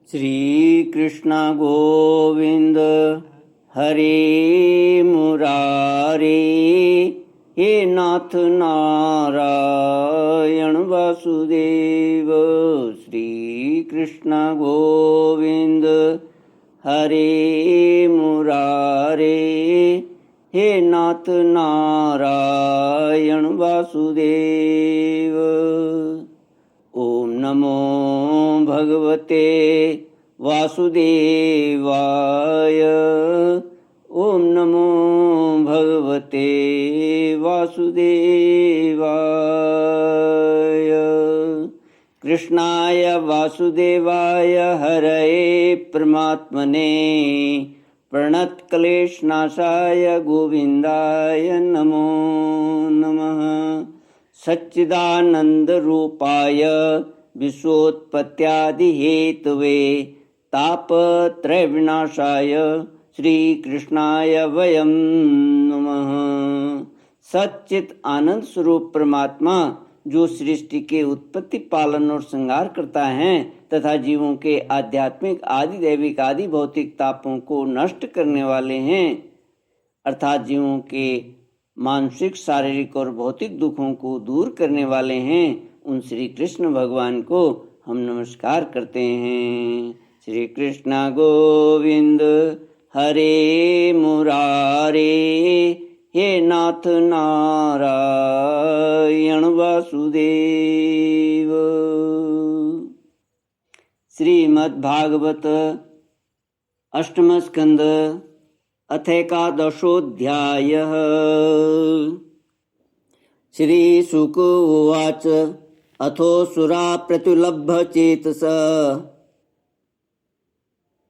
श्री कृष्ण गोविंद हरे मुरारे, हे नाथ नारायण वासुदेव। श्री कृष्ण गोविंद हरे मुरारे, हे नाथ नारायण वासुदेव। ओम नमो भगवते वासुदेवाय। ओम नमो भगवते वासुदेवाय। कृष्णाय वासुदेवाय हरये परमात्मने प्रणतक्लेशनाशाय गोविंदाय नमो नमः। सच्चिदानंदरूपाय विश्वोत्पत्त्यादिहेतवे तापत्रयविनाशाय श्रीकृष्णाय वयं नमः। सच्चित आनंद स्वरूप परमात्मा जो सृष्टि के उत्पत्ति, पालन और संहार करता है तथा जीवों के आध्यात्मिक, आदि दैविक, आदि भौतिक तापों को नष्ट करने वाले हैं, अर्थात जीवों के मानसिक, शारीरिक और भौतिक दुखों को दूर करने वाले हैं, उन श्री कृष्ण भगवान को हम नमस्कार करते हैं। श्री कृष्ण गोविंद हरे मुरारे, हे नाथ नारायण वासुदेव। श्रीमद्भागवत अष्टम स्कंद अथैकादशोऽध्यायः। श्रीशुक उवाच अथोऽसुरा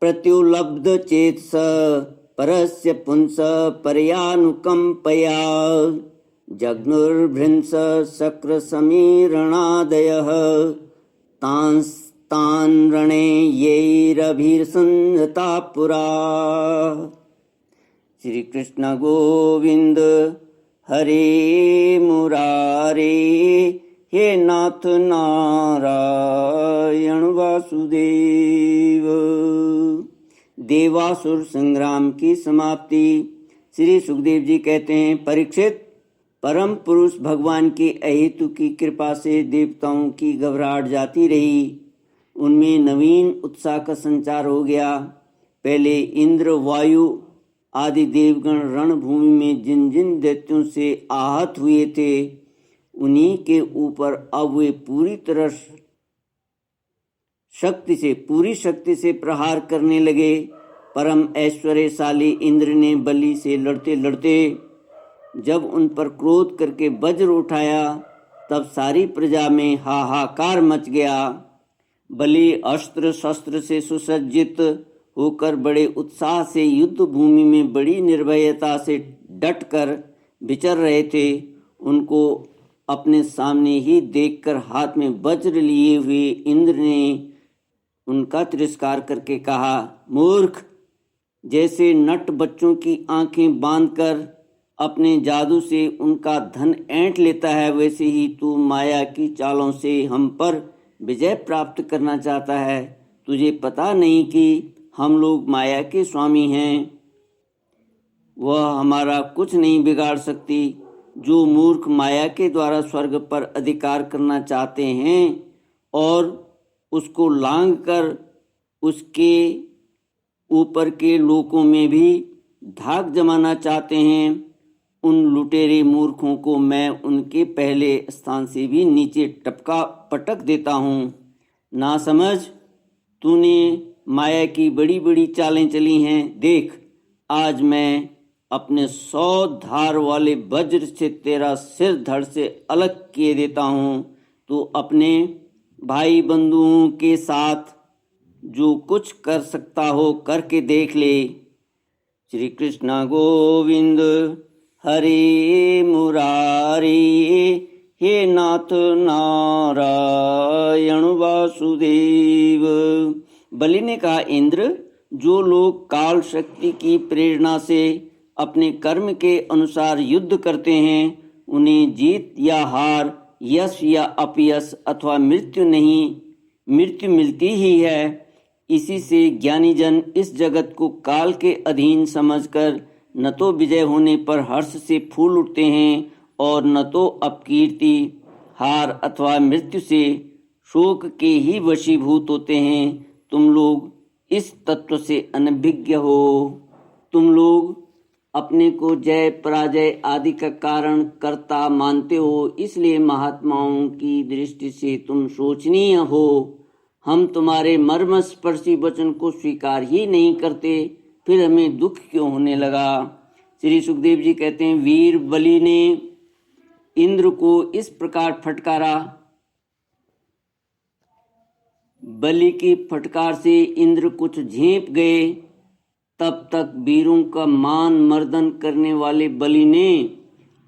प्रत्युलब्धचेतस परस्य पुंस पर्यानुकंपया जग्नुर्भृंस शक्रसमीरणादयः तान् रणे यैरभिसंहता पुरा। श्री कृष्ण गोविंद हरे मुरारे, हे नाथ नारायण वासुदेव। देवासुर संग्राम की समाप्ति। श्री सुखदेव जी कहते हैं, परीक्षित, परम पुरुष भगवान की अहेतु की कृपा से देवताओं की घबराहट जाती रही, उनमें नवीन उत्साह का संचार हो गया। पहले इंद्र, वायु आदि देवगण रणभूमि में जिन जिन दैत्यों से आहत हुए थे, उन्हीं के ऊपर अब वे पूरी शक्ति से प्रहार करने लगे। परम ऐश्वर्यशाली इंद्र ने बलि से लड़ते लड़ते जब उन पर क्रोध करके वज्र उठाया, तब सारी प्रजा में हाहाकार मच गया। बलि अस्त्र शस्त्र से सुसज्जित होकर बड़े उत्साह से युद्ध भूमि में बड़ी निर्भयता से डटकर विचर रहे थे। उनको अपने सामने ही देखकर हाथ में वज्र लिए हुए इंद्र ने उनका तिरस्कार करके कहा, मूर्ख, जैसे नट बच्चों की आंखें बांधकर अपने जादू से उनका धन ऐंठ लेता है, वैसे ही तू माया की चालों से हम पर विजय प्राप्त करना चाहता है। तुझे पता नहीं कि हम लोग माया के स्वामी हैं, वह हमारा कुछ नहीं बिगाड़ सकती। जो मूर्ख माया के द्वारा स्वर्ग पर अधिकार करना चाहते हैं और उसको लांघ कर उसके ऊपर के लोकों में भी धाक जमाना चाहते हैं, उन लुटेरे मूर्खों को मैं उनके पहले स्थान से भी नीचे पटक देता हूँ। ना समझ, तूने माया की बड़ी बड़ी चालें चली हैं। देख, आज मैं अपने 100 धार वाले वज्र से तेरा सिर धड़ से अलग किए देता हूँ। तू अपने भाई बंधुओं के साथ जो कुछ कर सकता हो करके देख ले। श्री कृष्ण गोविंद हरे मुरारे, हे नाथ नारायण वासुदेव। बलि ने कहा, इंद्र, जो लोग काल शक्ति की प्रेरणा से अपने कर्म के अनुसार युद्ध करते हैं, उन्हें जीत या हार, यश या अपयश अथवा मृत्यु मिलती ही है। इसी से ज्ञानी जन इस जगत को काल के अधीन समझकर न तो विजय होने पर हर्ष से फूल उठते हैं और न तो अपकीर्ति, हार अथवा मृत्यु से शोक के ही वशीभूत होते हैं। तुम लोग इस तत्व से अनभिज्ञ हो। तुम लोग अपने को जय पराजय आदि का कारण कर्ता मानते हो, इसलिए महात्माओं की दृष्टि से तुम शोचनीय हो। हम तुम्हारे मर्मस्पर्शी वचन को स्वीकार ही नहीं करते, फिर हमें दुख क्यों होने लगा। श्री सुखदेव जी कहते हैं, वीर बलि ने इंद्र को इस प्रकार फटकारा। बलि की फटकार से इंद्र कुछ झेंप गए। तब तक वीरों का मान मर्दन करने वाले बलि ने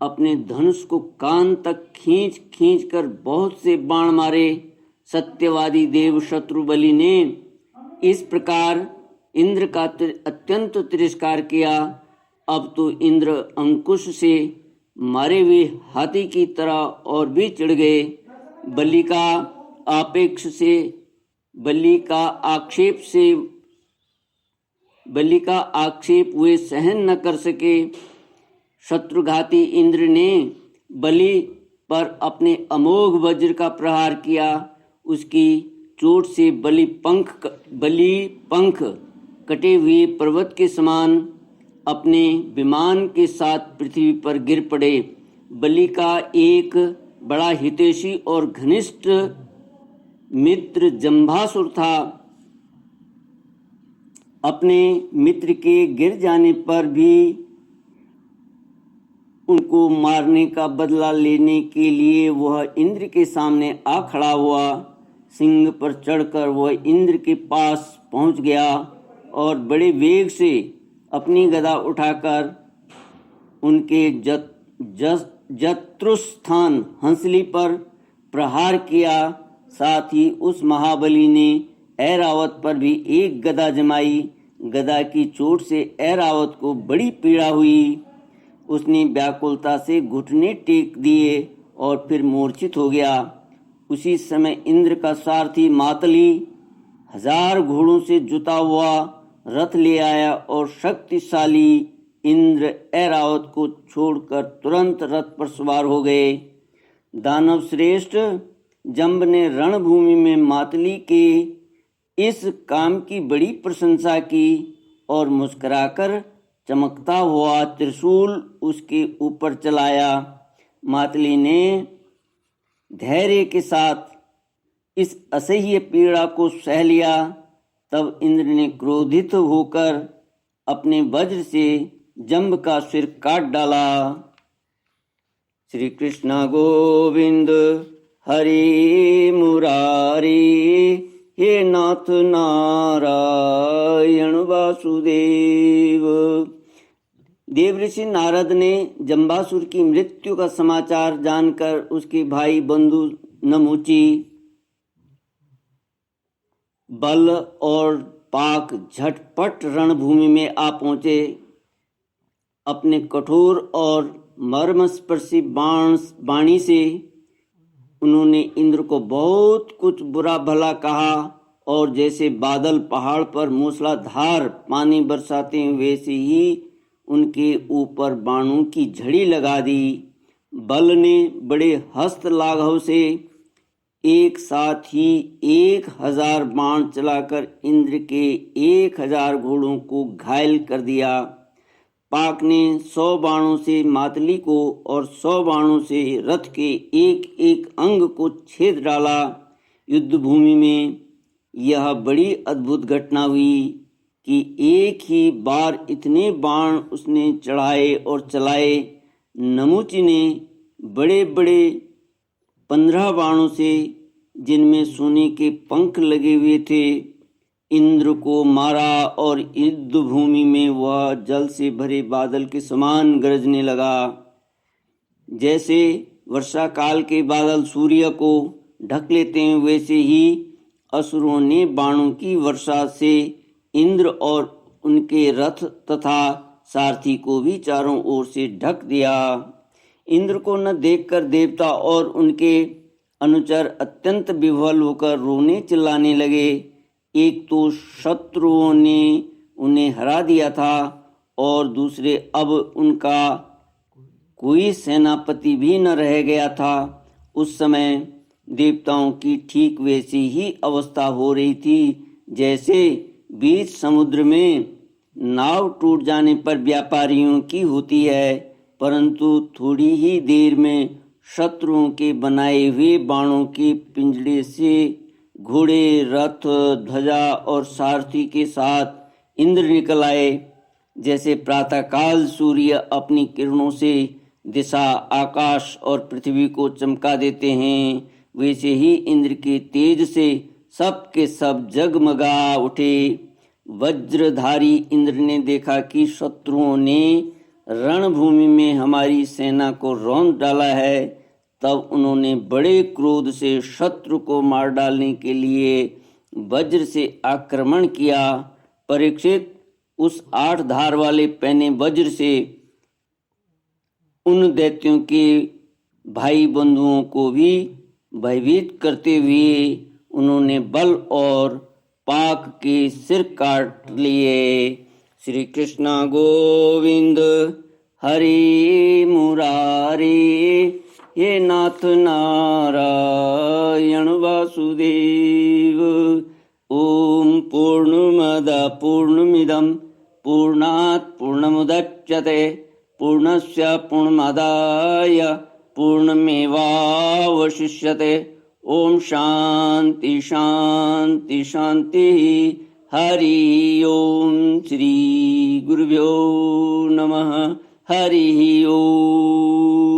अपने धनुष को कान तक खींच खींच कर बहुत से बाण मारे। सत्यवादी देव शत्रु बलि ने इस प्रकार इंद्र का अत्यंत तिरस्कार किया। अब तो इंद्र अंकुश से मारे हुए हाथी की तरह और भी चिढ़ गए। बलि का आक्षेप वे सहन न कर सके। शत्रुघाती इंद्र ने बलि पर अपने अमोघ वज्र का प्रहार किया। उसकी चोट से बलि पंख कटे हुए पर्वत के समान अपने विमान के साथ पृथ्वी पर गिर पड़े। बलि का एक बड़ा हितैषी और घनिष्ठ मित्र जंभासुर था। अपने मित्र के गिर जाने पर भी उनको मारने का बदला लेने के लिए वह इंद्र के सामने आ खड़ा हुआ। सिंह पर चढ़कर वह इंद्र के पास पहुंच गया और बड़े वेग से अपनी गदा उठाकर उनके जत्रुस्थान हंसली पर प्रहार किया। साथ ही उस महाबली ने ऐरावत पर भी एक गदा जमाई। गदा की चोट से ऐरावत को बड़ी पीड़ा हुई। उसने व्याकुलता से घुटने टेक दिए और फिर मूर्छित हो गया। उसी समय इंद्र का सारथी मातली 1000 घोड़ों से जुता हुआ रथ ले आया और शक्तिशाली इंद्र ऐरावत को छोड़कर तुरंत रथ पर सवार हो गए। दानव श्रेष्ठ जंब ने रणभूमि में मातली के इस काम की बड़ी प्रशंसा की और मुस्कुराकर चमकता हुआ त्रिशूल उसके ऊपर चलाया। मातली ने धैर्य के साथ इस असह्य पीड़ा को सह लिया। तब इंद्र ने क्रोधित होकर अपने वज्र से जंब का सिर काट डाला। श्री कृष्ण गोविंद हरि मुरारी, हे नाथ नारायण वासुदेव। देवऋषि नारद ने जंबासुर की मृत्यु का समाचार जानकर उसके भाई बंधु नमुची, बल और पाक झटपट रणभूमि में आ पहुंचे। अपने कठोर और मर्मस्पर्शी वाणी से उन्होंने इंद्र को बहुत कुछ बुरा भला कहा और जैसे बादल पहाड़ पर मूसलाधार पानी बरसाते हैं वैसे ही उनके ऊपर बाणों की झड़ी लगा दी। बल ने बड़े हस्त लाघव से एक साथ ही 1000 बाण चलाकर इंद्र के 1000 घोड़ों को घायल कर दिया। पाक ने 100 बाणों से मातली को और 100 बाणों से रथ के एक एक अंग को छेद डाला। युद्ध भूमि में यह बड़ी अद्भुत घटना हुई कि एक ही बार इतने बाण उसने चढ़ाए और चलाए। नमुची ने बड़े बड़े 15 बाणों से, जिनमें सोने के पंख लगे हुए थे, इंद्र को मारा और युद्ध भूमि में वह जल से भरे बादल के समान गरजने लगा। जैसे वर्षा काल के बादल सूर्य को ढक लेते हैं वैसे ही असुरों ने बाणों की वर्षा से इंद्र और उनके रथ तथा सारथी को भी चारों ओर से ढक दिया। इंद्र को न देखकर देवता और उनके अनुचर अत्यंत विह्वल होकर रोने चिल्लाने लगे। एक तो शत्रुओं ने उन्हें हरा दिया था और दूसरे अब उनका कोई सेनापति भी न रह गया था। उस समय देवताओं की ठीक वैसी ही अवस्था हो रही थी जैसे बीच समुद्र में नाव टूट जाने पर व्यापारियों की होती है, परंतु थोड़ी ही देर में शत्रुओं के बनाए हुए बाणों के पिंजड़े से घोड़े, रथ, ध्वजा और सारथी के साथ इंद्र निकल आए। जैसे प्रातःकाल सूर्य अपनी किरणों से दिशा, आकाश और पृथ्वी को चमका देते हैं, वैसे ही इंद्र के तेज से सब के सब जगमगा उठे। वज्रधारी इंद्र ने देखा कि शत्रुओं ने रणभूमि में हमारी सेना को रौंद डाला है। तब उन्होंने बड़े क्रोध से शत्रु को मार डालने के लिए वज्र से आक्रमण किया। परीक्षित, उस 8 धार वाले पैने वज्र से उन दैत्यों के भाई बंधुओं को भी भयभीत करते हुए उन्होंने बल और पाक के सिर काट लिए। श्री कृष्ण गोविंद हरि मुरारी, हे नाथ नारायण वासुदेव। ओम पूर्णमद पूर्णमिदं पूर्णात् पूर्णमुदच्यते पूर्णस्य पूर्णमादाय पूर्णमेवावशिष्यते। ओम शांति शांति शांति। हरि ओम। श्री गुरुभ्यो नमः। हरि ओम।